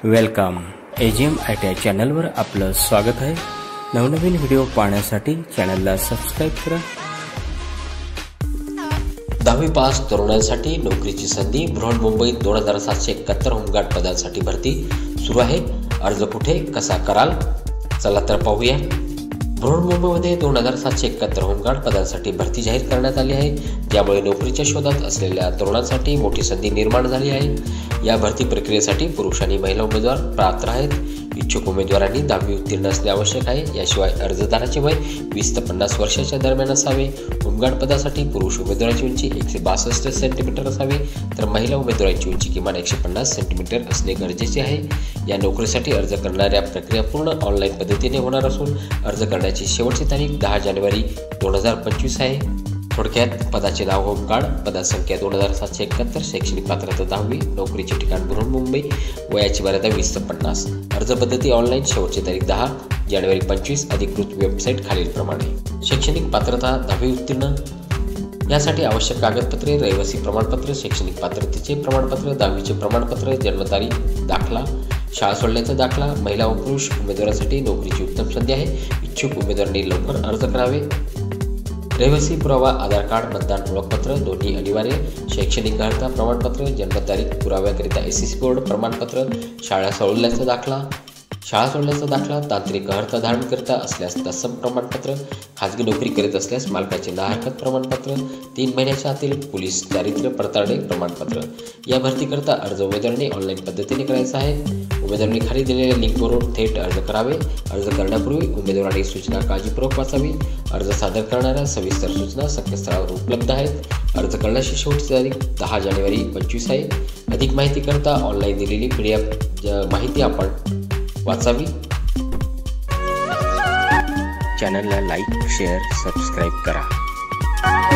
Welcome AGM ITI चॅनलवर आपलं स्वागत आहे। नवनवीन व्हिडिओ पाहण्यासाठी चॅनलला सबस्क्राइब करा। 10वी पास तरुणांसाठी नोकरीची संधी। बृहन्मुंबईत 2771 होमगार्ड पदांसाठी भरती सुरू आहे। अर्ज कुठे कसा कराल चला तर पाहूया। बृहन्मुंबईमध्ये 2771 होमगार्ड पदांसाठी भरती जाहीर करण्यात आली आहे, ज्यामुळे नोकरीच्या शोधात असलेल्या तरुणांसाठी मोठी संधी निर्माण झाली आहे। या भरती प्रक्रियेसाठी पुरुष आणि महिला उमेदवार पात्र आहेत। इच्छुक उमेदवारांनी 10वी उत्तीर्ण असणे आवश्यक आहे। याशिवाय अर्जदाराचे वय 20 ते 50 वर्षाच्या दरम्यान असावे। होमगार्ड पदासाठी पुरुष उमेदवाराची उंची 162 सेंटीमीटर असावी, तर महिला उमेदवारांची उंची किमान 150 सेंटीमीटर असणे गरजेचे आहे। या नोकरीसाठी अर्ज करणाऱ्या प्रक्रिया पूर्ण ऑनलाईन पद्धतीने होणार असून अर्ज करण्याची शेवटची तारीख 10 जानेवारी 2025 आहे। थोडक्यात पदाचे नाव होमगार्ड, पदसंख्या 2771, शैक्षणिक पात्रता 10वी, नोकरीचे ठिकाण बृहन्मुंबई, वयाची मर्यादा 20 ते 50। अर्ज पद्धती ऑनलाईन, शेवटची तारीख 10 जानेवारी 25। अधिकृत वेबसाईट खालीलप्रमाणे। शैक्षणिक पात्रता 10वी उत्तीर्ण। यासाठी आवश्यक कागदपत्रे: रहिवासी प्रमाणपत्र, शैक्षणिक पात्रतेचे प्रमाणपत्र, 10वीचे प्रमाणपत्र, जन्मतारीख, दाखला, शाळा सोडण्याचा दाखला। महिला व पुरुष उमेदवारांसाठी नोकरीची उत्तम संधी आहे। इच्छुक उमेदवारांनी लवकर अर्ज करावे। रहिवासी पुरावा: आधार कार्ड, मतदान ओळखपत्र दोन्ही अनिवार्य। शैक्षणिक अर्हता प्रमाणपत्र, जन्मतारीख पुराव्याकरिता SSC बोर्ड प्रमाणपत्र, शाळा सोडल्याचा दाखला, तांत्रिक अर्हता धारण करता असल्यास तत्सम प्रमाणपत्र, खाजगी नोकरी करीत असल्यास मालकाचे ना हरकत प्रमाणपत्र, 3 महिन्याच्या आतील पोलीस दारिद्र्य पडताळणी प्रमाणपत्र। या भरतीकरता अर्ज उमेदवारांनी ऑनलाईन पद्धतीने करायचा आहे। उमेदवारांनी खाली दिलेल्या लिंकवरून थेट अर्ज करावे। अर्ज करण्यापूर्वी उमेदवारांनी सूचना काळजीपूर्वक वाचावी। अर्ज सादर करणाऱ्या सविस्तर सूचना संकेतस्थळावर उपलब्ध आहेत। अर्ज करण्याची शेवटची तारीख 10 जानेवारी 25 आहे। अधिक माहिती करता ऑनलाईन दिलेली PDF माहिती आपण वाचावी। चॅनलला लाईक, शेअर, सबस्क्राइब करा।